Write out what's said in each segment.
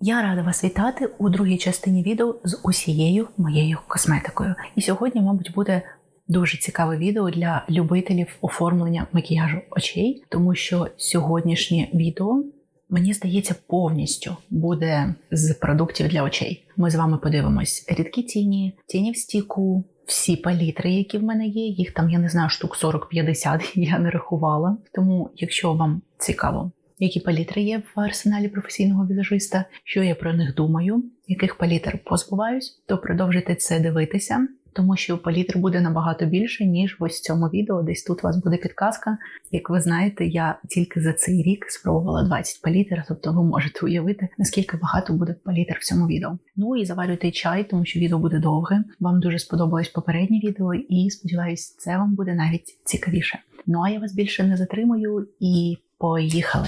Я рада вас вітати у другій частині відео з усією моєю косметикою. І сьогодні, мабуть, буде дуже цікаве відео для любителів оформлення макіяжу очей, тому що сьогоднішнє відео, мені здається, повністю буде з продуктів для очей. Ми з вами подивимось рідкі тіні, тіні в стіку, всі палітри, які в мене є, їх там, я не знаю, штук 40-50, я не рахувала. Тому, якщо вам цікаво, які палітри є в арсеналі професійного візажиста, що я про них думаю, яких палітр позбуваюсь, то продовжуйте це дивитися, тому що палітр буде набагато більше, ніж ось в цьому відео. Десь тут у вас буде підказка. Як ви знаєте, я тільки за цей рік спробувала 20 палітр, тобто ви можете уявити, наскільки багато буде палітр в цьому відео. Ну і заварюйте чай, тому що відео буде довге. Вам дуже сподобалось попереднє відео і, сподіваюсь, це вам буде навіть цікавіше. Ну а я вас більше не затримую і поїхали.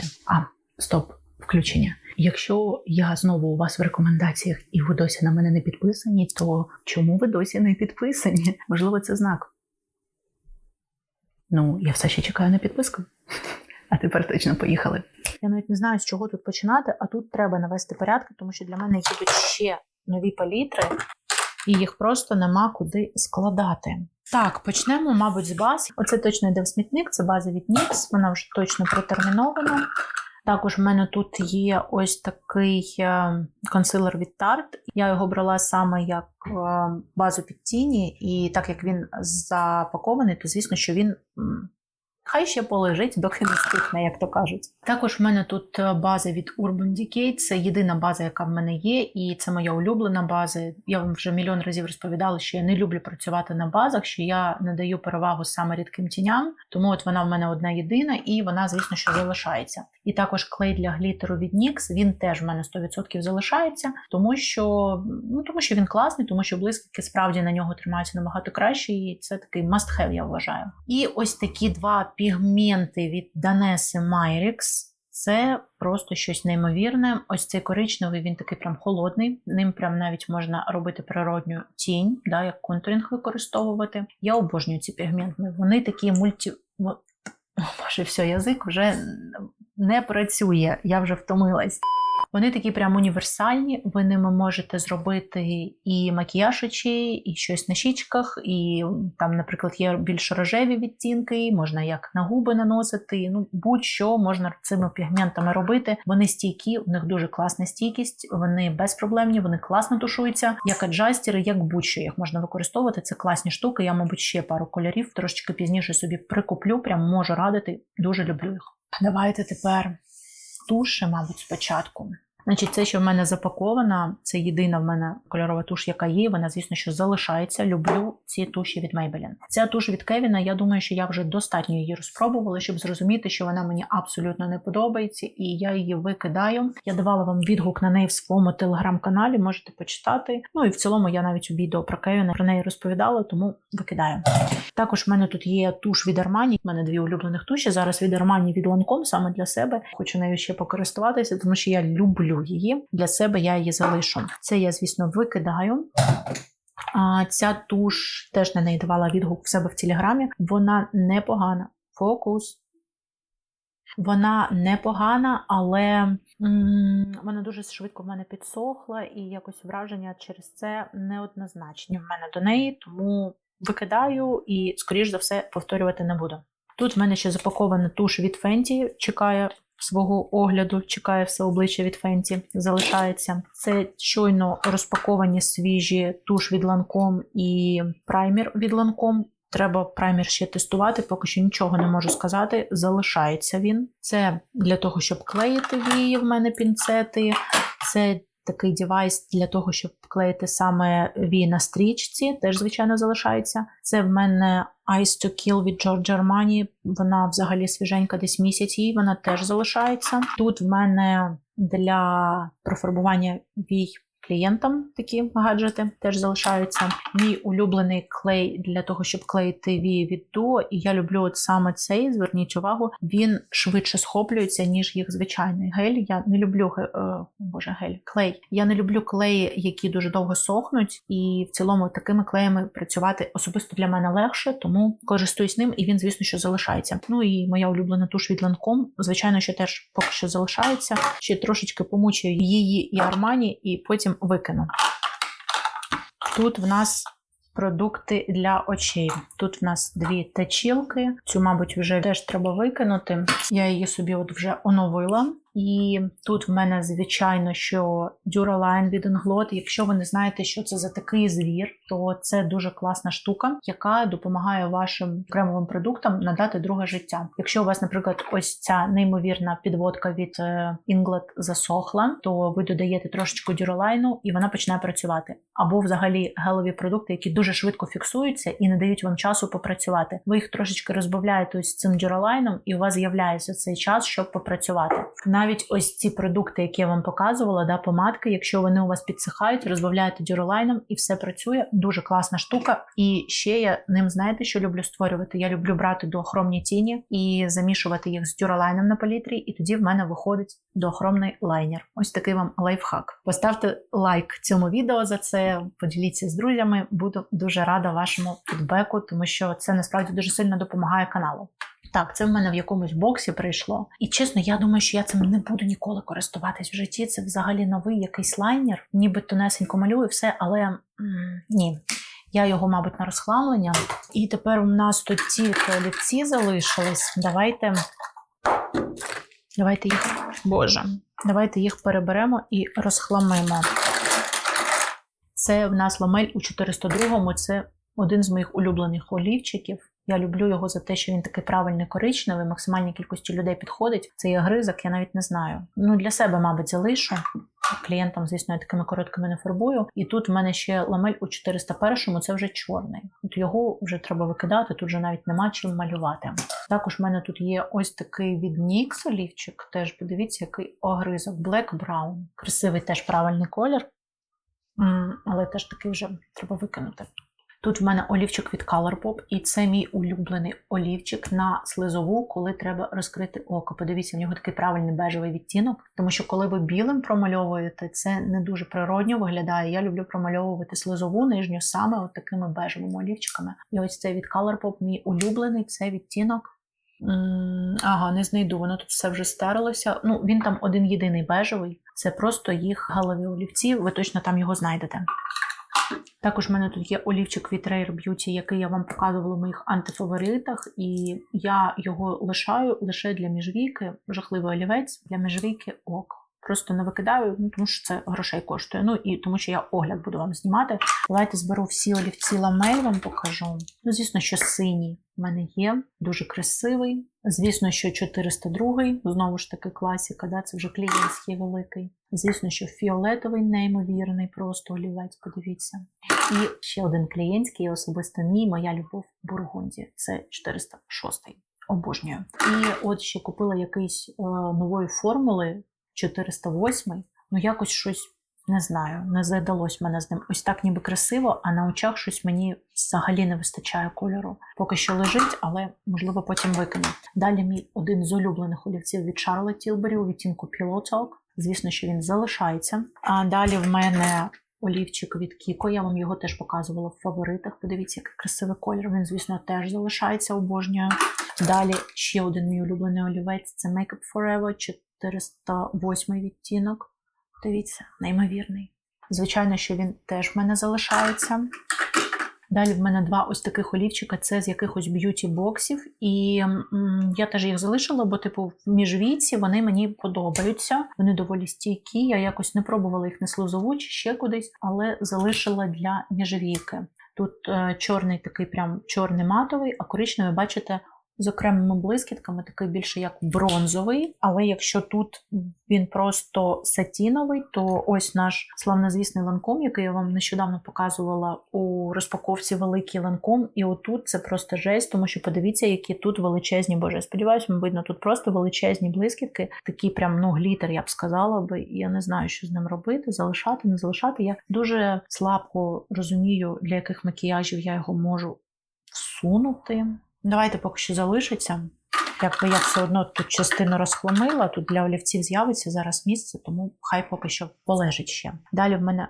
Стоп, включення. Якщо я знову у вас в рекомендаціях і ви досі на мене не підписані, то чому ви досі не підписані? Можливо, це знак. Ну, я все ще чекаю на підписку. А тепер точно поїхали. Я навіть не знаю, з чого тут починати, а тут треба навести порядки, тому що для мене їдуть ще нові палітри, і їх просто нема куди складати. Так, почнемо, мабуть, з баз. Оце точно йде в смітник, це база від NYX, вона вже точно протермінована. Також в мене тут є ось такий консилер від Tarte. Я його брала саме як базу під тіні, і так як він запакований, то звісно, що він хай ще полежить, доки не стихне, як то кажуть. Також в мене тут база від Urban Decay. Це єдина база, яка в мене є, і це моя улюблена база. Я вам вже мільйон разів розповідала, що я не люблю працювати на базах, що я не даю перевагу саме рідким тіням. Тому от вона в мене одна єдина, і вона, звісно, що залишається. І також клей для глітеру від NYX, він теж в мене 100% залишається, тому що він класний, тому що блискітки справді на нього тримаються набагато краще, і це такий must-have, я вважаю. І ось такі два пігменти від Danesse Myrix. Це просто щось неймовірне. Ось цей коричневий, він такий прям холодний. Ним прям навіть можна робити природню тінь, як контуринг використовувати. Я обожнюю ці пігменти. Вони такі Боже, все, язик вже не працює. Я вже втомилась. Вони такі прям універсальні, ви ними можете зробити і макіяж очей, і щось на щічках, і там, наприклад, є більш рожеві відтінки, можна як на губи наносити, будь-що можна цими пігментами робити. Вони стійкі, у них дуже класна стійкість, вони безпроблемні, вони класно тушуються, як аджастери, як будь-що їх можна використовувати, це класні штуки, я, мабуть, ще пару кольорів, трошечки пізніше собі прикуплю, прям можу радити, дуже люблю їх. Давайте тепер туші, мабуть, спочатку. Значить, це, що в мене запакована, це єдина в мене кольорова туш, яка є, вона, звісно, що залишається. Люблю ці туші від Maybelline. Ця туш від Кевіна, я думаю, що я вже достатньо її розпробувала, щоб зрозуміти, що вона мені абсолютно не подобається, і я її викидаю. Я давала вам відгук на неї в своєму телеграм-каналі, можете почитати. Ну і в цілому я навіть у відео про Кевіна про неї розповідала, тому викидаю. Також в мене тут є туш від Armani, в мене дві улюблених туші, зараз від Armani, від Lancome, саме для себе. Хочу нею ще покористуватися, тому що я люблю її. Для себе я її залишу. Це я, звісно, викидаю. Ця туш, теж на неї давала відгук в себе в Телеграмі. Вона непогана. Фокус. Вона непогана, але вона дуже швидко в мене підсохла, і якось враження через це неоднозначні в мене до неї, тому викидаю і, скоріш за все, повторювати не буду. Тут в мене ще запакована туш від Fenty, чекає свого огляду, чекає все обличчя від Fenty, залишається. Це щойно розпаковані свіжі туш від Lancome і праймер від Lancome. Треба праймер ще тестувати, поки що нічого не можу сказати, залишається він. Це для того, щоб клеїти вії, в мене пінцети. Це такий девайс для того, щоб клеїти саме вії на стрічці, теж, звичайно, залишається. Це в мене Ice to Kill від Giorgio Armani, вона взагалі свіженька, десь місяць їй, вона теж залишається. Тут в мене для профарбування вій клієнтам такі гаджети теж залишаються. Мій улюблений клей для того, щоб клеїти вії від Duo. І я люблю от саме цей, зверніть увагу, він швидше схоплюється, ніж їх звичайний гель. Я не люблю клей. Я не люблю клеї, які дуже довго сохнуть. І в цілому такими клеями працювати особисто для мене легше, тому користуюсь ним, і він, звісно, що залишається. Ну і моя улюблена туш від Lancome, звичайно, що теж поки що залишається. Ще трошечки помучаю її і Armani, і потім викину. Тут в нас продукти для очей. Тут в нас 2 точилки. Цю, мабуть, вже теж треба викинути. Я її собі от вже оновила. І тут в мене, звичайно, що Duraline від Inglot. Якщо ви не знаєте, що це за такий звір, то це дуже класна штука, яка допомагає вашим кремовим продуктам надати друге життя. Якщо у вас, наприклад, ось ця неймовірна підводка від Inglot засохла, то ви додаєте трошечку Duraline і вона починає працювати. Або взагалі гелеві продукти, які дуже швидко фіксуються і не дають вам часу попрацювати. Ви їх трошечки розбавляєте ось цим Duraline, і у вас з'являється цей час, щоб попрацювати. Навіть ось ці продукти, які я вам показувала, помадки, якщо вони у вас підсихають, розбавляєте Duraline і все працює. Дуже класна штука. І ще я ним, знаєте, що люблю створювати? Я люблю брати дуохромні тіні і замішувати їх з Duraline на палітрі, і тоді в мене виходить дуохромний лайнер. Ось такий вам лайфхак. Поставте лайк цьому відео за це, поділіться з друзями. Буду дуже рада вашому фідбеку, тому що це насправді дуже сильно допомагає каналу. Так, це в мене в якомусь боксі прийшло. І чесно, я думаю, що я цим не буду ніколи користуватись в житті. Це взагалі новий якийсь лайнер. Ніби тонесенько малюю все, але ні. Я його, мабуть, на розхламлення. І тепер у нас тут тільки олівці залишились. Давайте їх переберемо і розхламимо. Це в нас ламель у 402-му. Це один з моїх улюблених олівчиків. Я люблю його за те, що він такий правильний коричневий, максимальній кількості людей підходить. Цей огризок я навіть не знаю. Для себе, мабуть, залишу. Клієнтам, звісно, я такими короткими не фарбую. І тут в мене ще ламель у 401-му, це вже чорний. От його вже треба викидати, тут вже навіть нема чим малювати. Також в мене тут є ось такий від NYX олівчик. Теж подивіться, який огризок. Black Brown. Красивий теж правильний колір. Але теж такий вже треба викинути. Тут в мене олівчик від Colourpop, і це мій улюблений олівчик на слизову, коли треба розкрити око. Подивіться, в нього такий правильний бежевий відтінок, тому що коли ви білим промальовуєте, це не дуже природньо виглядає. Я люблю промальовувати слизову, нижню саме от такими бежевими олівчиками. І ось цей від Colourpop мій улюблений, це відтінок. Не знайду, воно тут все вже стерлося. Він там один єдиний бежевий, це просто їх галові олівці, ви точно там його знайдете. Також в мене тут є олівчик від Rare Beauty, який я вам показувала в моїх антифаворитах, і я його лишаю лише для міжвійки, жахливий олівець, для міжвійки ок. Просто не викидаю, тому що це грошей коштує. І тому що я огляд буду вам знімати. Давайте зберу всі олівці ламель, вам покажу. Звісно, що синій в мене є, дуже красивий. Звісно, що 402-й, знову ж таки класика, це вже клієнтський великий. Звісно, що фіолетовий, неймовірний просто олівець, подивіться. І ще один клієнтський, особисто моя любов Бургунді, це 406-й. Обожнюю. І от ще купила якийсь нової формули, 408-й, якось щось, не знаю, не задалось мене з ним. Ось так ніби красиво, а на очах щось мені взагалі не вистачає кольору. Поки що лежить, але, можливо, потім викину. Далі мій один з улюблених олівців від Charlotte Tilbury у відтінку Pillow Talk. Звісно, що він залишається. А далі в мене олівчик від Kiko, я вам його теж показувала в фаворитах. Подивіться, який красивий колір. Він, звісно, теж залишається, обожнюю. Далі ще один мій улюблений олівець – це Make Up Forever 408 відтінок. Дивіться, неймовірний. Звичайно, що він теж в мене залишається. Далі в мене два ось таких олівчика, це з якихось б'юті-боксів. І я теж їх залишила, бо в міжвійці вони мені подобаються. Вони доволі стійкі, я якось не пробувала їх на слизову чи ще кудись, але залишила для міжвійки. Тут чорний такий прям чорний матовий, а коричневий, бачите, з окремими блискітками, такий більше як бронзовий. Але якщо тут він просто сатіновий, то ось наш славнозвісний Lancome, який я вам нещодавно показувала у розпаковці великий Lancome. І отут це просто жесть, тому що подивіться, які тут величезні, боже, я сподіваюся, видно, тут просто величезні блискітки, такі прям, глітер, я б сказала би. Я не знаю, що з ним робити, залишати, не залишати. Я дуже слабко розумію, для яких макіяжів я його можу всунути. Давайте поки що залишиться. Якби я все одно тут частину розхламила, тут для олівців з'явиться зараз місце, тому хай поки що полежить ще. Далі в мене,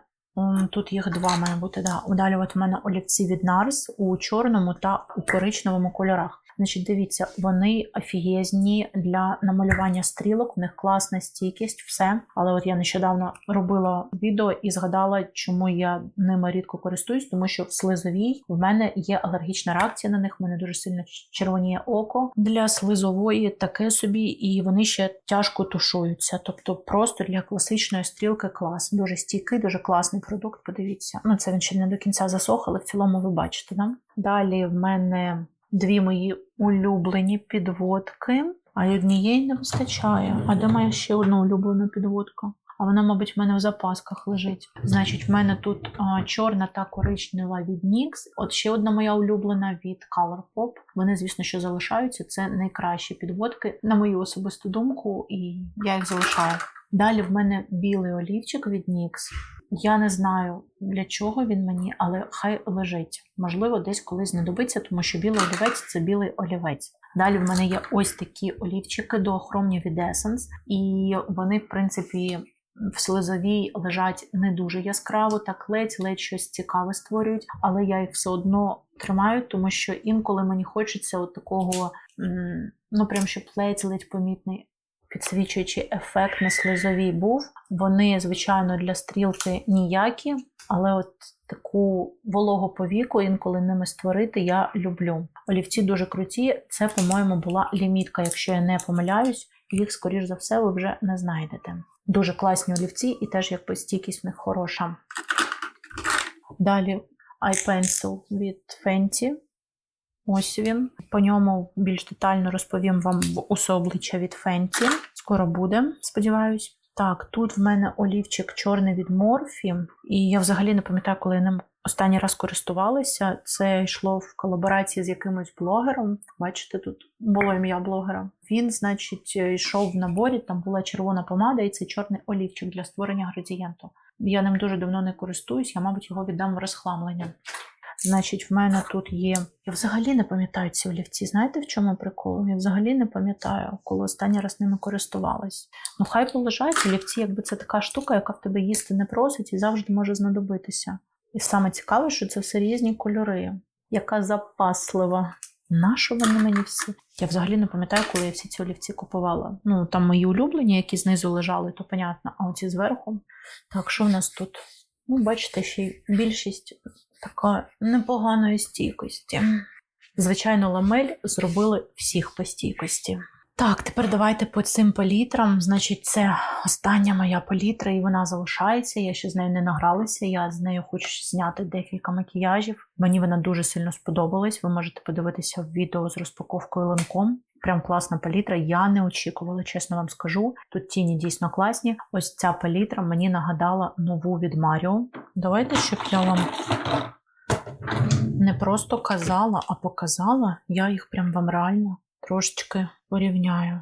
тут їх два має бути, да. Далі от в мене олівці від NARS у чорному та у коричневому кольорах. Значить, дивіться, вони офігезні для намалювання стрілок, в них класна стійкість, все. Але от я нещодавно робила відео і згадала, чому я ними рідко користуюсь, тому що в слизовій в мене є алергічна реакція на них, в мене дуже сильно червоніє око. Для слизової таке собі, і вони ще тяжко тушуються. Тобто просто для класичної стрілки клас. Дуже стійкий, дуже класний продукт, подивіться. Це він ще не до кінця засох, але в цілому ви бачите, да? Далі в мене дві мої улюблені підводки, а однієї не вистачає. А де моя ще одна улюблена підводка? А вона, мабуть, в мене в запасках лежить. Значить, в мене тут чорна та коричнева від NYX. От ще одна моя улюблена від Colourpop. Вони, звісно, що залишаються. Це найкращі підводки, на мою особисту думку, і я їх залишаю. Далі в мене білий олівчик від NYX. Я не знаю, для чого він мені, але хай лежить. Можливо, десь колись знадобиться, тому що білий олівець – це білий олівець. Далі в мене є ось такі олівчики дуохромні від Essence. І вони, в принципі, в слизовій лежать не дуже яскраво, так ледь щось цікаве створюють. Але я їх все одно тримаю, тому що інколи мені хочеться от такого, прям щоб ледь помітний підсвічуючий ефект на слизовій був. Вони, звичайно, для стрілки ніякі, але от таку вологу повіку інколи ними створити я люблю. Олівці дуже круті. Це, по-моєму, була лімітка, якщо я не помиляюсь. Їх, скоріш за все, ви вже не знайдете. Дуже класні олівці і теж якби стійкість в них хороша. Далі iPencil від Fenty. Ось він. По ньому більш детально розповім вам усе обличчя від Fenty. Скоро буде, сподіваюсь. Так, тут в мене олівчик чорний від Morphe. І я взагалі не пам'ятаю, коли я ним останній раз користувалася. Це йшло в колаборації з якимось блогером. Бачите, тут було ім'я блогера. Він, значить, йшов в наборі, там була червона помада і цей чорний олівчик для створення градієнту. Я ним дуже давно не користуюсь, я, мабуть, його віддам в розхламлення. Значить, в мене тут є... Я взагалі не пам'ятаю ці олівці. Знаєте, в чому прикол? Я взагалі не пам'ятаю, коли останній раз ними користувалась. Хай полежать олівці, якби це така штука, яка в тебе їсти не просить і завжди може знадобитися. І саме цікаве, що це все різні кольори. Яка запаслива. Нащо вони мені всі? Я взагалі не пам'ятаю, коли я всі ці олівці купувала. Там мої улюблені, які знизу лежали, то понятно. А оці зверху. Так, що в нас тут? Бачите, ще й більшість така непоганої стійкості. Звичайно, ламель зробили всіх по стійкості. Так, тепер давайте по цим палітрам. Значить, це остання моя палітра, і вона залишається. Я ще з нею не награлася, я з нею хочу зняти декілька макіяжів. Мені вона дуже сильно сподобалась. Ви можете подивитися в відео з розпаковкою Lancome. Прям класна палітра, я не очікувала, чесно вам скажу. Тут тіні дійсно класні. Ось ця палітра мені нагадала нову від Mario. Давайте, щоб я вам не просто казала, а показала, я їх прям вам реально трошечки порівняю.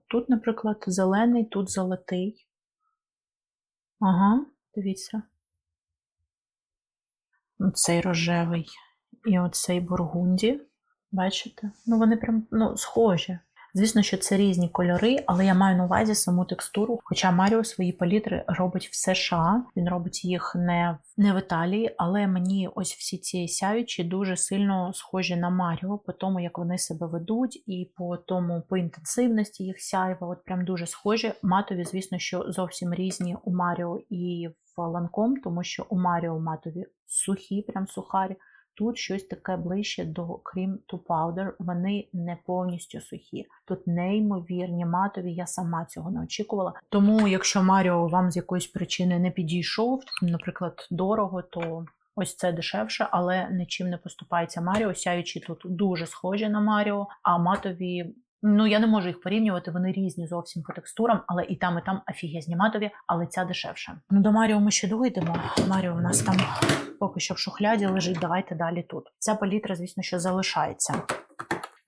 Тут, наприклад, зелений, тут золотий. Ага, дивіться. Цей рожевий і оцей бургунді. Бачите? Вони прям, схожі. Звісно, що це різні кольори, але я маю на увазі саму текстуру. Хоча Маріо свої палітри робить в США, він робить їх не в Італії, але мені ось всі ці сяючі дуже сильно схожі на Маріо, по тому, як вони себе ведуть, і по інтенсивності їх сяйва, от прям дуже схожі. Матові, звісно, що зовсім різні у Маріо і в Lancome, тому що у Маріо матові сухі, прям сухарі. Тут щось таке ближче до Cream to Powder, вони не повністю сухі. Тут неймовірні матові, я сама цього не очікувала. Тому, якщо Маріо вам з якоїсь причини не підійшов, наприклад, дорого, то Ось це дешевше, але нічим не поступається Маріо. Сяючі тут дуже схожі на Маріо, а матові, ну я не можу їх порівнювати, вони різні зовсім по текстурам, але і там офігезні матові, але ця дешевше. Ну до Маріо ми ще дойдемо. Маріо у нас там поки що в шухляді лежить, давайте далі тут. Ця палітра, звісно, що залишається.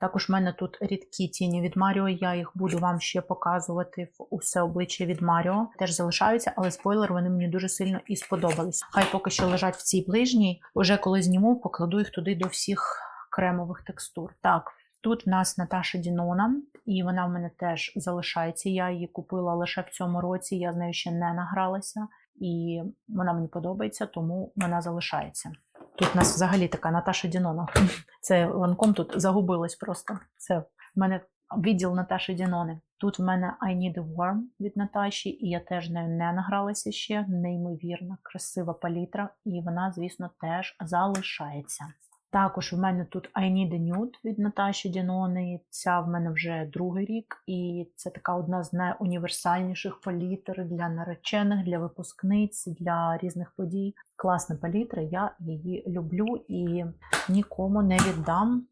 Також в мене тут рідкі тіні від Маріо, я їх буду вам ще показувати в усе обличчя від Маріо. Теж залишаються, але спойлер, вони мені дуже сильно і сподобались. Хай поки що лежать в цій ближній, уже коли зніму, покладу їх туди до всіх кремових текстур. Так, тут в нас Наташа Дінона, і вона в мене теж залишається. Я її купила лише в цьому році, я з нею ще не награлася, і вона мені подобається, тому вона залишається. Тут у нас взагалі така Наташа Дінона. Це ланком тут загубилось просто. Це в мене відділ Наташі Дінони. Тут в мене I Need a Warm від Наташі, і я теж нею не награлася ще. Неймовірна, красива палітра, і вона, звісно, теж залишається. Також в мене тут I Need a Nude від Наташі Дінони. Ця в мене вже другий рік, і це така одна з найуніверсальніших палітр для наречених, для випускниць, для різних подій. Класна палітра, я її люблю і нікому не віддам.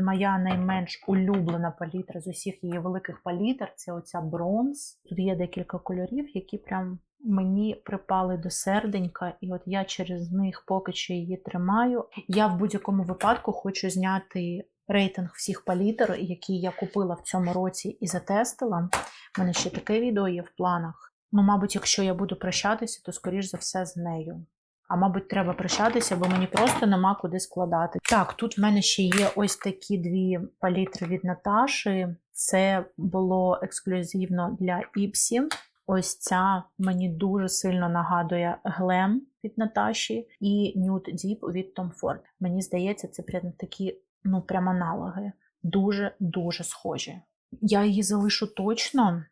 Моя найменш улюблена палітра з усіх її великих палітр – це оця бронз. Тут є декілька кольорів, які прям мені припали до серденька, і от я через них поки що її тримаю. Я в будь-якому випадку хочу зняти рейтинг всіх палітр, які я купила в цьому році і затестила. У мене ще таке відео є в планах. Ну, мабуть, якщо я буду прощатися, то, скоріш за все, з нею. А, мабуть, треба прощатися, бо мені просто нема куди складати. Так, тут в мене ще є ось такі дві палітри від Наташі. Це було ексклюзивно для Ipsy. Ось ця мені дуже сильно нагадує Glam від Наташі і Nude Deep від Tom Ford. Мені здається, це прям такі, ну, прям аналоги. Дуже-дуже схожі. Я її залишу точно.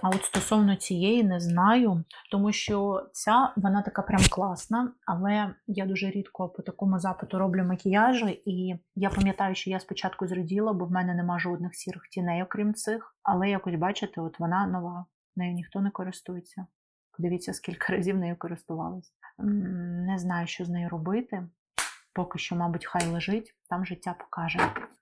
А от стосовно цієї не знаю, тому що ця, вона така прям класна, але я дуже рідко по такому запиту роблю макіяжі, і я пам'ятаю, що я спочатку зраділа, бо в мене нема жодних сірих тіней, окрім цих, але якось, бачите, от вона нова, нею ніхто не користується. Подивіться, скільки разів нею користувалась. Не знаю, що з нею робити. Поки що, мабуть, хай лежить, там життя покаже.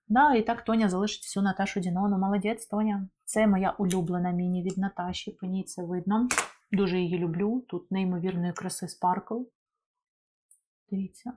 Да, і так Тоня залишить всю Наташу Дінону. Молодець, Тоня. Це моя улюблена міні від Наташі, по ній це видно. Дуже її люблю. Тут неймовірної краси спаркл. Дивіться.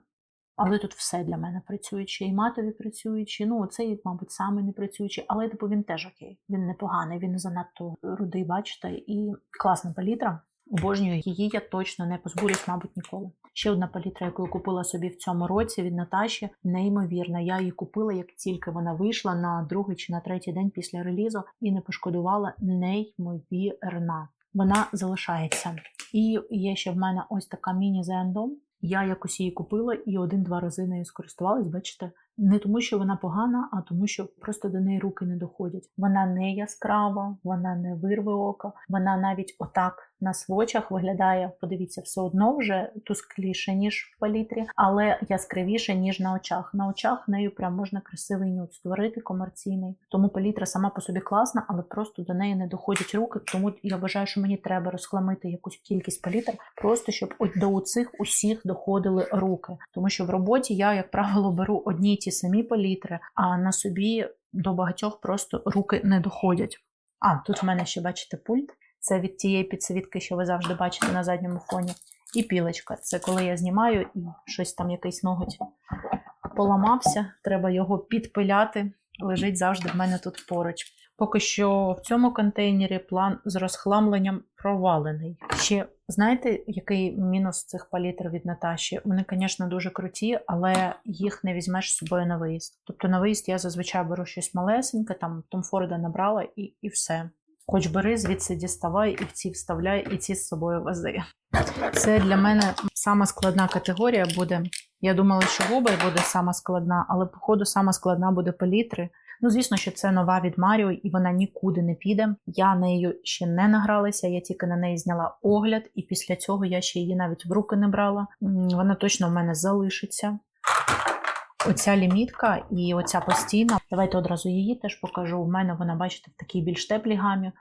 Але тут все для мене працююче. І матові працюючі. Ну, цей, мабуть, самий не працюючий. Але, типу, він теж окей. Він непоганий, він не занадто рудий, бачите. І класна палітра. Обожнюю її, я точно не позбудусь, мабуть, ніколи. Ще одна палітра, яку я купила собі в цьому році від Наташі, неймовірна. Я її купила, як тільки вона вийшла на другий чи на третій день після релізу і не пошкодувала, неймовірна. Вона залишається. І є ще в мене ось така міні The Endom. Я якось її купила і 1-2 рази нею скористувалась, бачите? Не тому, що вона погана, а тому, що просто до неї руки не доходять. Вона не яскрава, вона не вирве око, вона навіть отак на свочах виглядає, подивіться, все одно вже тускліше, ніж в палітрі, але яскравіше, ніж на очах. На очах нею прям можна красивий нюд створити, комерційний. Тому палітра сама по собі класна, але просто до неї не доходять руки, тому я вважаю, що мені треба розхламити якусь кількість палітр, просто щоб до цих усіх доходили руки. Тому що в роботі я, як правило, беру одні й ті самі палітри, а на собі до багатьох просто руки не доходять. А, тут в мене ще, бачите, пульт. Це від тієї підсвітки, що ви завжди бачите на задньому фоні. І пілочка. Це коли я знімаю і щось там, якийсь ноготь поламався, треба його підпиляти. Лежить завжди в мене тут поруч. Поки що в цьому контейнері план з розхламленням провалений. Ще, знаєте, який мінус цих палітр від Наташі? Вони, звісно, дуже круті, але їх не візьмеш з собою на виїзд. Тобто на виїзд я зазвичай беру щось малесеньке, там Tom Ford набрала і все. Хоч бери, звідси діставай, і в ці вставляй, і ці з собою вези. Це для мене сама складна категорія буде. Я думала, що губи буде сама складна, але, походу, сама складна буде палітри. Ну, звісно, що це нова від Маріо, і вона нікуди не піде. Я нею ще не награлася, я тільки на неї зняла огляд, і після цього я ще її навіть в руки не брала. Вона точно в мене залишиться. Оця лімітка і оця постійна. Давайте одразу її теж покажу. У мене вона, бачите, в такій більш теплій гамі.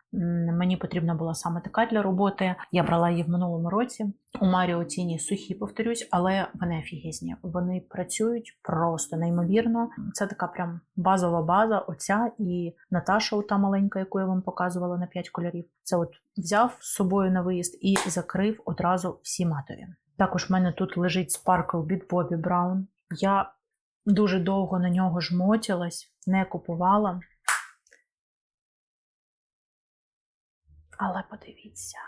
Мені потрібна була саме така для роботи. Я брала її в минулому році. У Маріо тіні сухі, повторюсь, але вони офігезні. Вони працюють просто неймовірно. Це така прям базова база, оця і Наташа, та маленька, яку я вам показувала на 5 кольорів. Це от взяв з собою на виїзд і закрив одразу всі матові. Також в мене тут лежить спаркл від Bobbi Brown. Я дуже довго на нього жмотілась, не купувала. Але подивіться.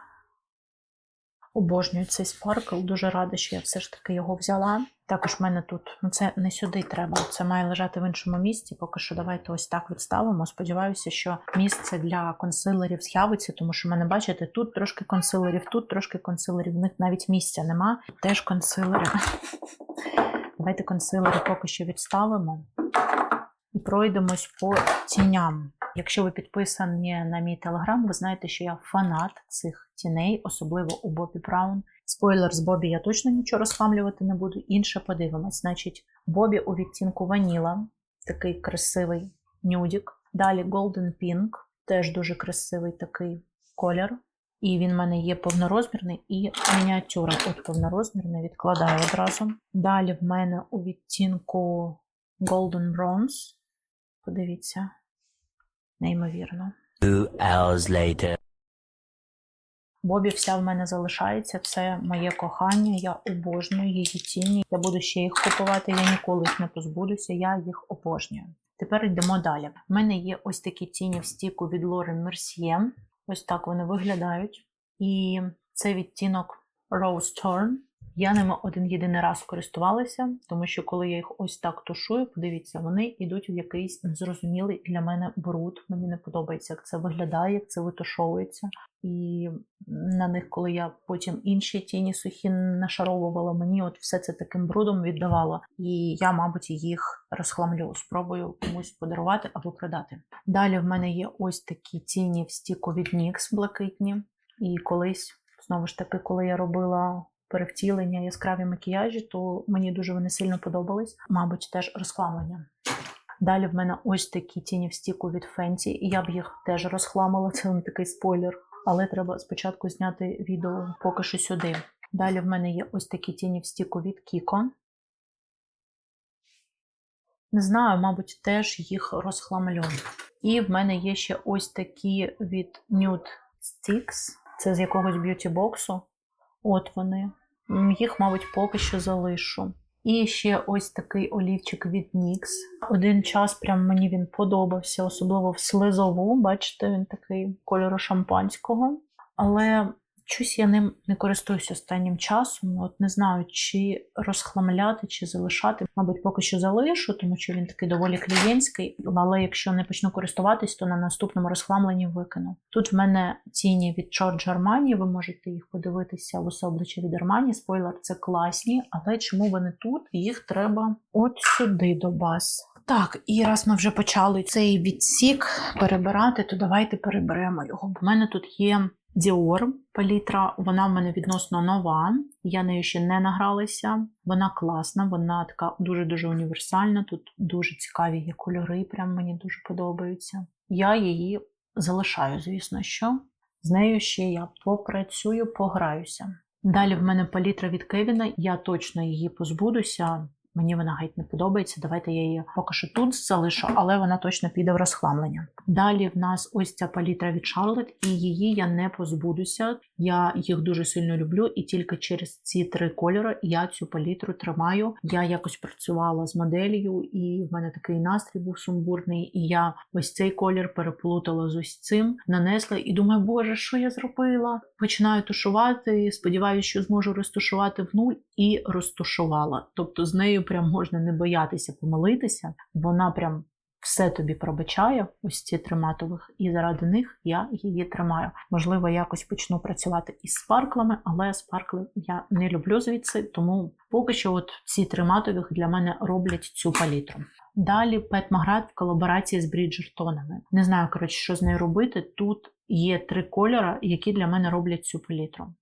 Обожнюю цей спаркл, дуже рада, що я все ж таки його взяла. Також в мене тут, це не сюди треба, це має лежати в іншому місці. Поки що давайте ось так відставимо. Сподіваюся, що місце для консилерів з'явиться, тому що в мене, бачите, тут трошки консилерів, тут трошки консилерів, в них навіть місця нема. Теж консилери. Давайте консилери поки що відставимо і пройдемось по тіням. Якщо ви підписані на мій телеграм, ви знаєте, що я фанат цих тіней, особливо у Bobbi Brown. Спойлер, з Бобі я точно нічого розхламлювати не буду, інше подивимось. Значить, Бобі у відтінку ваніла, такий красивий нюдік. Далі Golden Pink, теж дуже красивий такий колір. І він в мене є повнорозмірний і мініатюра. От повнорозмірний, відкладаю одразу. Далі в мене у відтінку Golden Bronze. Подивіться. Неймовірно. 2 hours later. Бобі вся в мене залишається. Це моє кохання. Я обожнюю її тіні. Я буду ще їх купувати. Я ніколи їх не позбудуся. Я їх обожнюю. Тепер йдемо далі. У мене є ось такі тіні в стіку від Laura Mercier. Ось так вони виглядають. І це відтінок Rose Thorn. Я ними один-єдиний раз користувалася, тому що коли я їх ось так тушую, подивіться, вони йдуть в якийсь незрозумілий для мене бруд. Мені не подобається, як це виглядає, як це витушовується. І на них, коли я потім інші тіні сухі нашаровувала, мені от все це таким брудом віддавало. І я, мабуть, їх розхламлю. Спробую комусь подарувати або продати. Далі в мене є ось такі тіні в стіку від NYX блакитні. І колись, знову ж таки, коли я робила перевтілення, яскраві макіяжі, то мені дуже вони сильно подобались. Мабуть, теж розхламлення. Далі в мене ось такі тіні в стіку від Fenty, і я б їх теж розхламила, це не такий спойлер. Але треба спочатку зняти відео поки що сюди. Далі в мене є ось такі тіні в стіку від Kiko. Не знаю, мабуть, теж їх розхламлю. І в мене є ще ось такі від Nude Sticks. Це з якогось б'юті-боксу. От вони. Їх, мабуть, поки що залишу. І ще ось такий олівчик від NYX. Один час прям мені він подобався, особливо в слизову. Бачите, він такий кольору шампанського. Але щось я ним не користуюся останнім часом. От не знаю, чи розхламляти, чи залишати. Мабуть, поки що залишу, тому що він такий доволі клієнтський. Але якщо не почну користуватись, то на наступному розхламленні викину. Тут в мене тіні від Giorgio Armani. Ви можете їх подивитися в усе обличчя від Armani. Спойлер, це класні. Але чому вони тут? Їх треба от сюди до баз. Так, і раз ми вже почали цей відсік перебирати, то давайте переберемо його. Бо в мене тут є Dior палітра, вона в мене відносно нова, я нею ще не награлася, вона класна, вона така дуже-дуже універсальна, тут дуже цікаві є кольори, прям мені дуже подобаються. Я її залишаю, звісно, що. З нею ще я попрацюю, пограюся. Далі в мене палітра від Кевіна, я точно її позбудуся. Мені вона геть не подобається, давайте я її поки що тут залишу, але вона точно піде в розхламлення. Далі в нас ось ця палітра від Charlotte, і її я не позбудуся. Я їх дуже сильно люблю, і тільки через ці 3 кольори я цю палітру тримаю. Я якось працювала з моделлю, і в мене такий настрій був сумбурний, і я ось цей колір переплутала з ось цим, нанесла, і думаю, боже, що я зробила? Починаю тушувати, сподіваюся, що зможу розтушувати в нуль, і розтушувала. Тобто з нею прям можна не боятися помилитися. Вона прям все тобі пробачає, ось ці 3 матових, і заради них я її тримаю. Можливо, якось почну працювати із спарклами, але спаркли я не люблю звідси, тому поки що от ці 3 матових для мене роблять цю палітру. Далі Pet Magrat в колаборації з Bridgerton'ами. Не знаю, коротше, що з нею робити. Тут є 3 кольори, які для мене роблять цю палітру.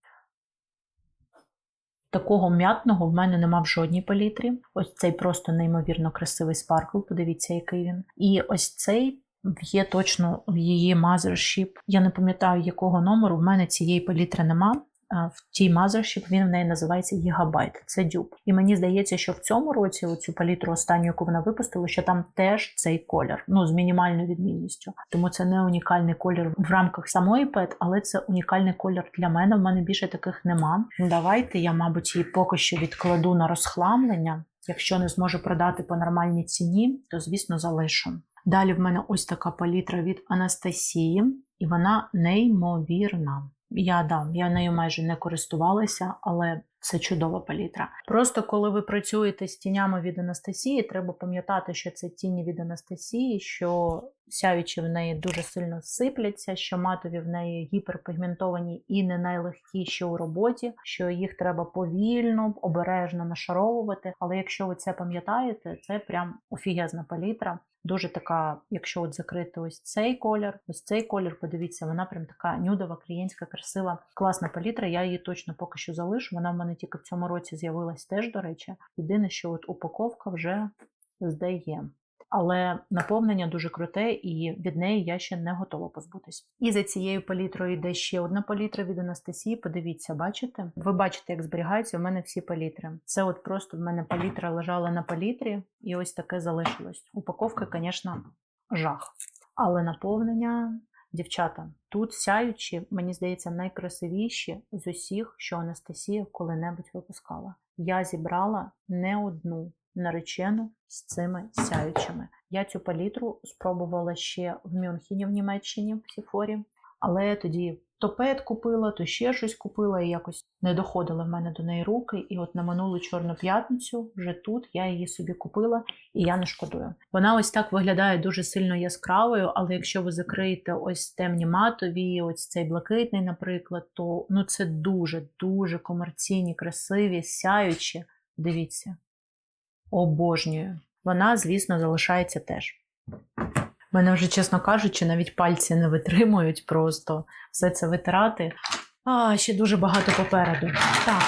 Такого м'ятного в мене нема в жодній палітрі. Ось цей просто неймовірно красивий спаркл, подивіться, який він. І ось цей є точно в її Mothership. Я не пам'ятаю, якого номеру, в мене цієї палітри нема. В тій Mothership він в неї називається Gigabyte, це дюб. І мені здається, що в цьому році оцю палітру останню, яку вона випустила, що там теж цей колір, з мінімальною відмінністю. Тому це не унікальний колір в рамках самої PET, але це унікальний колір для мене, в мене більше таких нема. Давайте я, мабуть, її поки що відкладу на розхламлення. Якщо не зможу продати по нормальній ціні, то, звісно, залишу. Далі в мене ось така палітра від Анастасії, і вона неймовірна. Я нею майже не користувалася, але це чудова палітра. Просто коли ви працюєте з тінями від Анастасії, треба пам'ятати, що це тіні від Анастасії, що сяючі в неї дуже сильно сипляться, що матові в неї гіперпігментовані і не найлегкіші у роботі, що їх треба повільно, обережно нашаровувати. Але якщо ви це пам'ятаєте, це прям офігезна палітра. Дуже така, якщо от закрити ось цей колір, подивіться, вона прям така нюдова, клієнтська, красива, класна палітра. Я її точно поки що залишу. Вона в мене тільки в цьому році з'явилась теж, до речі. Єдине, що от упаковка вже здає. Але наповнення дуже круте, і від неї я ще не готова позбутись. І за цією палітрою йде ще одна палітра від Анастасії. Подивіться, бачите? Ви бачите, як зберігаються в мене всі палітри. Це от просто в мене палітра лежала на палітрі, і ось таке залишилось. Упаковка, звісно, жах. Але наповнення, дівчата, тут сяючі, мені здається, найкрасивіші з усіх, що Анастасія коли-небудь випускала. Я зібрала не одну наречену з цими сяючими. Я цю палітру спробувала ще в Мюнхені, в Німеччині, в Сіфорі, але тоді то PET купила, то ще щось купила, і якось не доходили в мене до неї руки. І от на минулу Чорну п'ятницю, вже тут, я її собі купила, і я не шкодую. Вона ось так виглядає дуже сильно яскравою, але якщо ви закриєте ось темні матові, ось цей блакитний, наприклад, то це дуже комерційні, красиві, сяючі. Дивіться. Обожнюю. Вона, звісно, залишається теж. Мене вже, чесно кажучи, навіть пальці не витримують просто все це витирати. Ще дуже багато попереду. Так,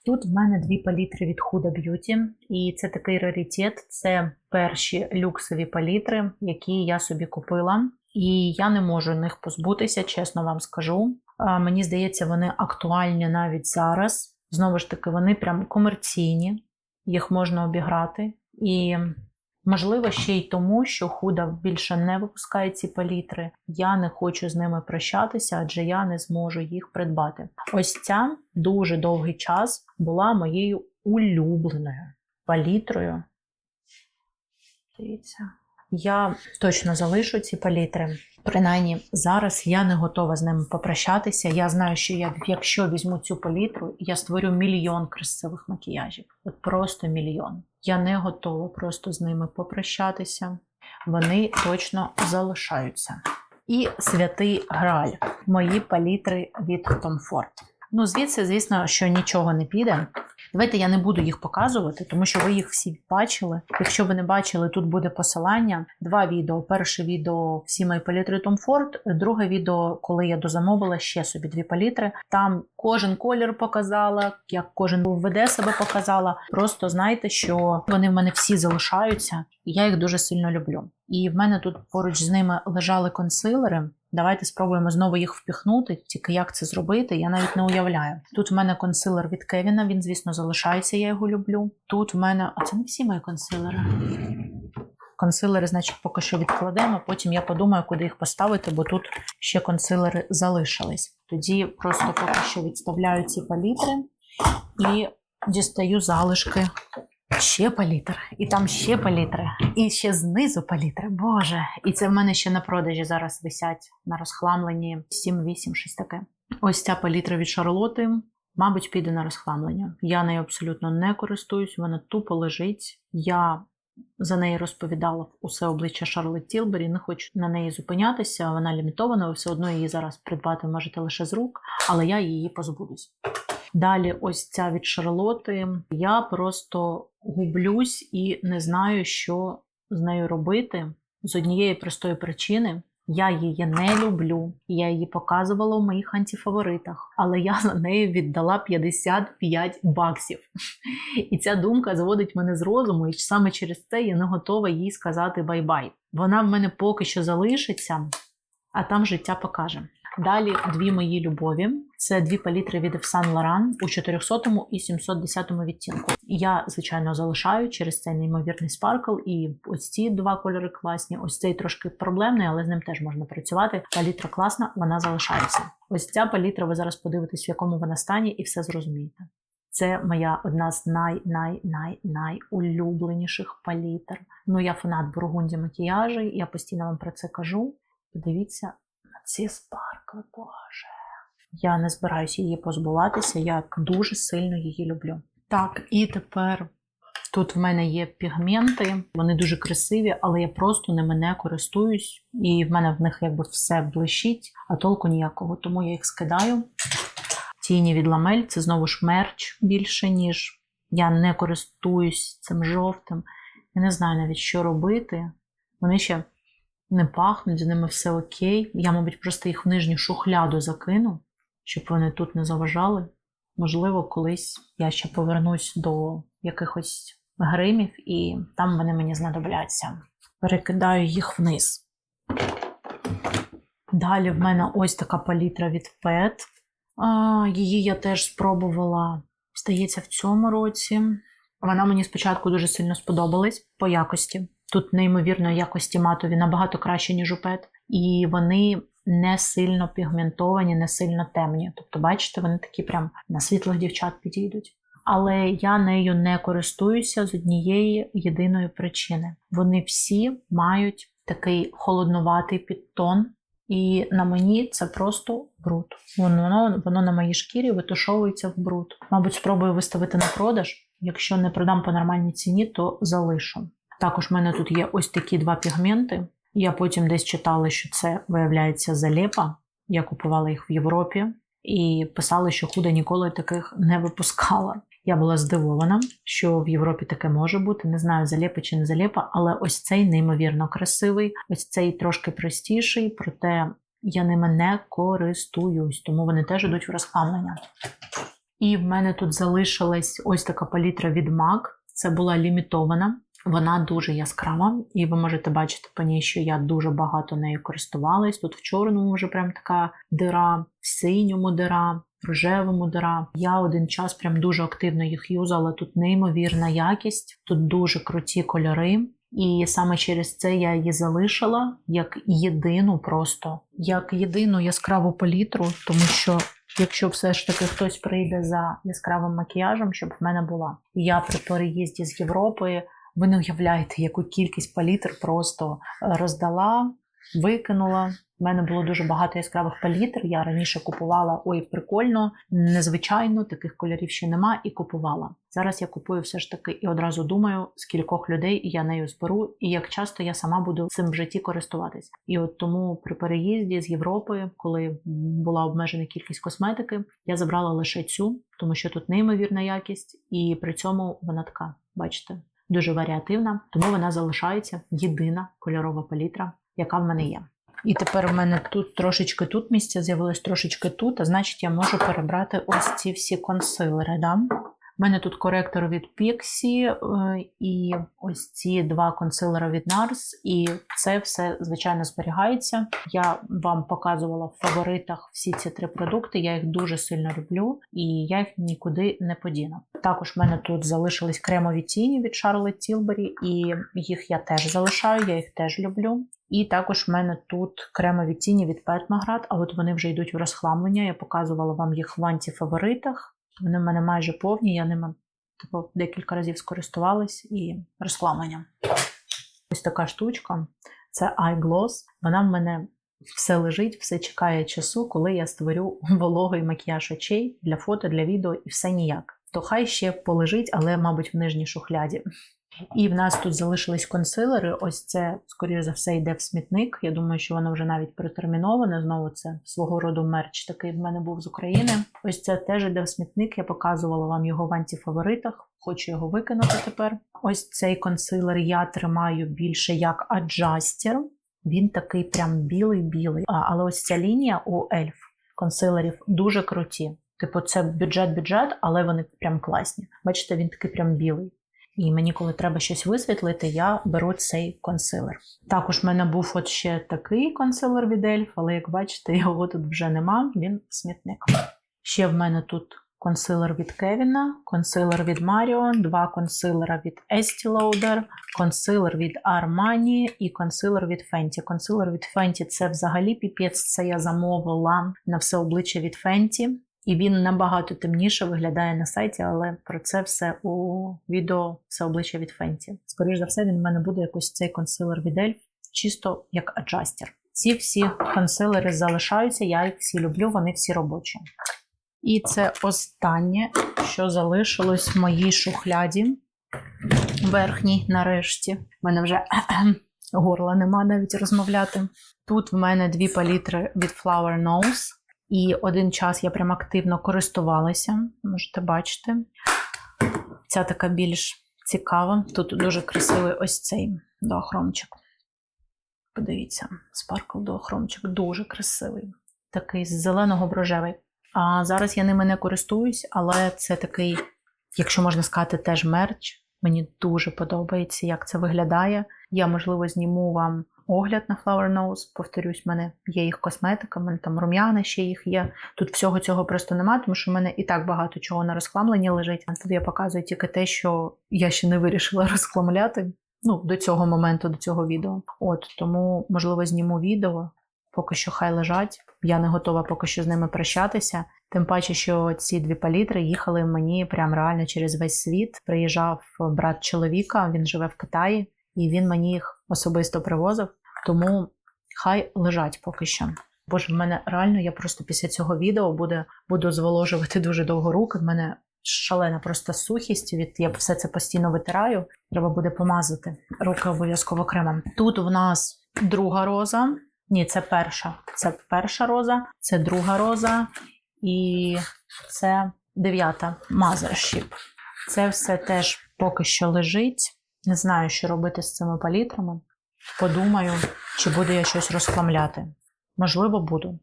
тут в мене дві палітри від Huda Beauty. І це такий раритет. Це перші люксові палітри, які я собі купила. І я не можу них позбутися, чесно вам скажу. Мені здається, вони актуальні навіть зараз. Знову ж таки, вони прям комерційні. Їх можна обіграти. І, можливо, ще й тому, що Huda більше не випускає ці палітри. Я не хочу з ними прощатися, адже я не зможу їх придбати. Ось ця дуже довгий час була моєю улюбленою палітрою. Дивіться. Я точно залишу ці палітри. Принаймні, зараз я не готова з ними попрощатися. Я знаю, що якщо візьму цю палітру, я створю мільйон красивих макіяжів. От просто мільйон. Я не готова просто з ними попрощатися. Вони точно залишаються. І святий Грааль. Мої палітри від Tom Ford. Звідси, звісно, що нічого не піде. Давайте я не буду їх показувати, тому що ви їх всі бачили. Якщо ви не бачили, тут буде посилання. 2 відео. Перше відео всі мої палітри Tom Ford, друге відео, коли я дозамовила ще собі 2 палітри. Там кожен колір показала, як кожен веде себе показала. Просто знайте, що вони в мене всі залишаються, і я їх дуже сильно люблю. І в мене тут поруч з ними лежали консилери. Давайте спробуємо знову їх впіхнути, тільки як це зробити, я навіть не уявляю. Тут в мене консилер від Кевіна, він, звісно, залишається, я його люблю. Тут в мене... А це не всі мої консилери. Консилери, значить, поки що відкладемо, потім я подумаю, куди їх поставити, бо тут ще консилери залишились. Тоді просто поки що відставляю ці палітри і дістаю залишки. Ще палітр, і там ще палітри, і ще знизу палітри, боже. І це в мене ще на продажі зараз висять на розхламленні 7-8, щось таке. Ось ця палітра від Шарлотти, мабуть, піде на розхламлення. Я нею абсолютно не користуюсь, вона тупо лежить. Я за неї розповідала усе обличчя Шарлотт Тілбері, не хочу на неї зупинятися, вона лімітована, ви все одно її зараз придбати можете лише з рук, але я її позбудусь. Далі ось ця від Шарлотти. Я просто гублюсь і не знаю, що з нею робити. З однієї простої причини. Я її не люблю. Я її показувала у моїх антифаворитах, але я за неї віддала 55 баксів. І ця думка зводить мене з розуму, і саме через це я не готова їй сказати бай-бай. Вона в мене поки що залишиться, а там життя покаже. Далі дві мої любові. Це дві палітри від Yves Saint Laurent у 400 і 710 відтінку. Я, звичайно, залишаю через цей неймовірний спаркл. І ось ці два кольори класні. Ось цей трошки проблемний, але з ним теж можна працювати. Палітра класна, вона залишається. Ось ця палітра, ви зараз подивитесь, в якому вона стані, і все зрозумієте. Це моя одна з найулюбленіших палітр. Ну, я фанат бургунді макіяжу, я постійно вам про це кажу. Подивіться на ці спаркли, боже. Я не збираюся її позбуватися, я дуже сильно її люблю. Так, і тепер тут в мене є пігменти, вони дуже красиві, але я просто ними не користуюсь, і в мене в них якби все блищить, а толку ніякого, тому я їх скидаю. Тіні від Ламель, це знову ж мерч більше, ніж я не користуюсь цим жовтим. Я не знаю навіть, що робити. Вони ще не пахнуть, з ними все окей. Я, мабуть, просто їх в нижню шухляду закину, щоб вони тут не заважали. Можливо, колись я ще повернусь до якихось гримів, і там вони мені знадобляться. Перекидаю їх вниз. Далі в мене ось така палітра від Pet. Її я теж спробувала, здається, в цьому році. Вона мені спочатку дуже сильно сподобалась по якості. Тут неймовірної якості матові набагато краще, ніж у Pet. І вони не сильно пігментовані, не сильно темні. Тобто, бачите, вони такі прям на світлих дівчат підійдуть. Але я нею не користуюся з однієї єдиної причини. Вони всі мають такий холоднуватий підтон. І на мені це просто бруд. Воно на моїй шкірі витушовується в бруд. Мабуть, спробую виставити на продаж. Якщо не продам по нормальній ціні, то залишу. Також в мене тут є ось такі два пігменти. Я потім десь читала, що це, виявляється, залепа. Я купувала їх в Європі. І писали, що Худа ніколи таких не випускала. Я була здивована, що в Європі таке може бути. Не знаю, залепа чи не залепа, але ось цей неймовірно красивий. Ось цей трошки простіший, проте я ними не користуюсь, тому вони теж йдуть в розхламлення. І в мене тут залишилась ось така палітра від MAC. Це була лімітована. Вона дуже яскрава, і ви можете бачити по ній, що я дуже багато нею користувалась. Тут в чорному вже прям така дира, в синьому дира, в рожевому дира. Я один час прям дуже активно їх юзала. Тут неймовірна якість, тут дуже круті кольори. І саме через це я її залишила як єдину яскраву палітру, тому що якщо все ж таки хтось прийде за яскравим макіяжем, щоб в мене була. Я при переїзді з Європи, ви не уявляєте, яку кількість палітр просто роздала, викинула. У мене було дуже багато яскравих палітр. Я раніше купувала, прикольно, незвичайно, таких кольорів ще нема, і купувала. Зараз я купую все ж таки і одразу думаю, з кількох людей я нею зберу, і як часто я сама буду цим в житті користуватись. І от тому при переїзді з Європи, коли була обмежена кількість косметики, я забрала лише цю, тому що тут неймовірна якість, і при цьому вона така, бачите, дуже варіативна, тому вона залишається єдина кольорова палітра, яка в мене є. І тепер в мене тут трошечки тут місця з'явилось, трошечки тут, а значить я можу перебрати ось ці всі консилери. Да? У мене тут коректор від Pixi і ось ці два консилери від NARS, і це все, звичайно, зберігається. Я вам показувала в фаворитах всі ці три продукти, я їх дуже сильно люблю, і я їх нікуди не подіну. Також в мене тут залишились кремові тіні від Charlotte Tilbury, і їх я теж залишаю, я їх теж люблю. І також в мене тут кремові тіні від Pat McGrath, а от вони вже йдуть в розхламлення, я показувала вам їх в антифаворитах. Вони в мене майже повні, я ними декілька разів скористувалась, і розхламлення. Ось така штучка, це Eye Gloss. Вона в мене все лежить, все чекає часу, коли я створю вологий макіяж очей для фото, для відео і все ніяк. То хай ще полежить, але, мабуть, в нижній шухляді. І в нас тут залишились консилери. Ось це, скоріше за все, йде в смітник. Я думаю, що воно вже навіть протерміноване. Знову це свого роду мерч такий в мене був з України. Ось це теж йде в смітник. Я показувала вам його в антифаворитах. Хочу його викинути тепер. Ось цей консилер я тримаю більше як аджастер. Він такий прям білий-білий. Але ось ця лінія у Ельф консилерів дуже круті. Типу це бюджет, але вони прям класні. Бачите, він такий прям білий. І мені, коли треба щось висвітлити, я беру цей консилер. Також в мене був от ще такий консилер від Ельф, але як бачите, його тут вже нема, він смітник. Ще в мене тут консилер від Кевіна, консилер від Маріо, 2 консилера від Estee Lauder, консилер від Armani і консилер від Fenty. Консилер від Fenty – це взагалі піпець, це я замовила на все обличчя від Fenty. І він набагато темніше виглядає на сайті, але про це все у відео «Все обличчя від Fenty». Скоріше за все, він в мене буде якось цей консилер від Elf, чисто як аджастер. Ці всі консилери залишаються, я їх всі люблю, вони всі робочі. І це останнє, що залишилось в моїй шухляді, верхній нарешті. У мене вже горла нема навіть розмовляти. Тут в мене 2 палітри від Flower Nose. І один час я прям активно користувалася, можете бачити. Ця така більш цікава. Тут дуже красивий ось цей дуохромчик. Подивіться, Sparkle дуохромчик дуже красивий. Такий з зеленого в рожевий. А зараз я ними не користуюсь, але це такий, якщо можна сказати, теж мерч. Мені дуже подобається, як це виглядає. Я, можливо, зніму вам огляд на Flower Nose. Повторюсь, в мене є їх косметика, в мене там рум'яна ще їх є. Тут всього цього просто немає, тому що в мене і так багато чого на розхламленні лежить. А тут я показую тільки те, що я ще не вирішила розхламляти. До цього моменту, до цього відео. Тому, можливо, зніму відео. Поки що хай лежать. Я не готова поки що з ними прощатися. Тим паче, що ці 2 палітри їхали мені прям реально через весь світ. Приїжджав брат чоловіка, він живе в Китаї, і він мені їх особисто привозив. Тому хай лежать поки що. Боже, в мене реально, я просто після цього відео буду зволожувати дуже довго руки. В мене шалена просто сухість, я все це постійно витираю. Треба буде помазати руки обов'язково кремом. Тут в нас 2 роза. Ні, це перша. Це перша роза, це 2 роза і це 9-та Mothership. Це все теж поки що лежить. Не знаю, що робити з цими палітрами. Подумаю, чи буду я щось розхламляти. Можливо, буду.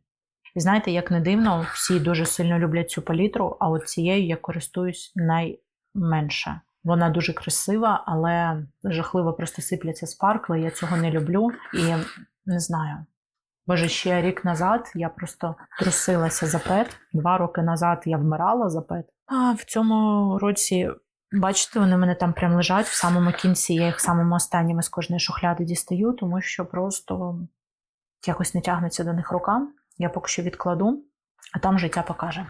І знаєте, як не дивно, всі дуже сильно люблять цю палітру, а от цією я користуюсь найменше. Вона дуже красива, але жахливо просто сипляться спаркли, я цього не люблю і не знаю. Боже, ще рік назад я просто трусилася за пет. 2 роки назад я вмирала за пет. А в цьому році, бачите, вони в мене там прям лежать в самому кінці. Я їх самими останніми з кожної шухляди дістаю, тому що просто якось не тягнеться до них рука. Я поки що відкладу, а там життя покаже.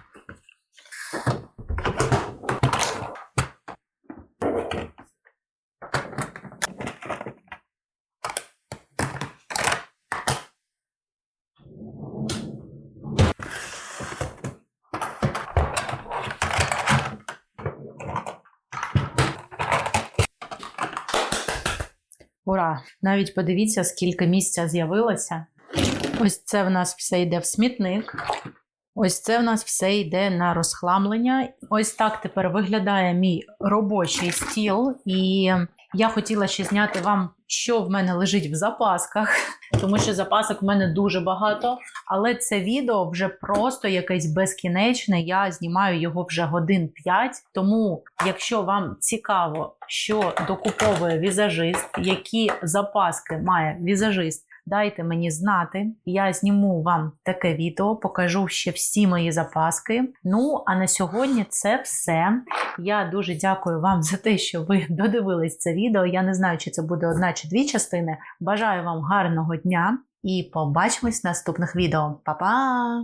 Ура! Навіть подивіться, скільки місця з'явилося. Ось це в нас все йде в смітник. Ось це в нас все йде на розхламлення. Ось так тепер виглядає мій робочий стіл. І я хотіла ще зняти вам, що в мене лежить в запасках, тому що запасок в мене дуже багато. Але це відео вже просто якесь безкінечне, я знімаю його вже годин 5. Тому, якщо вам цікаво, що докуповує візажист, які запаски має візажист, дайте мені знати, я зніму вам таке відео, покажу ще всі мої запаски. Ну, а на сьогодні це все. Я дуже дякую вам за те, що ви додивились це відео. Я не знаю, чи це буде 1 чи 2 частини. Бажаю вам гарного дня і побачимось в наступних відео. Па-па!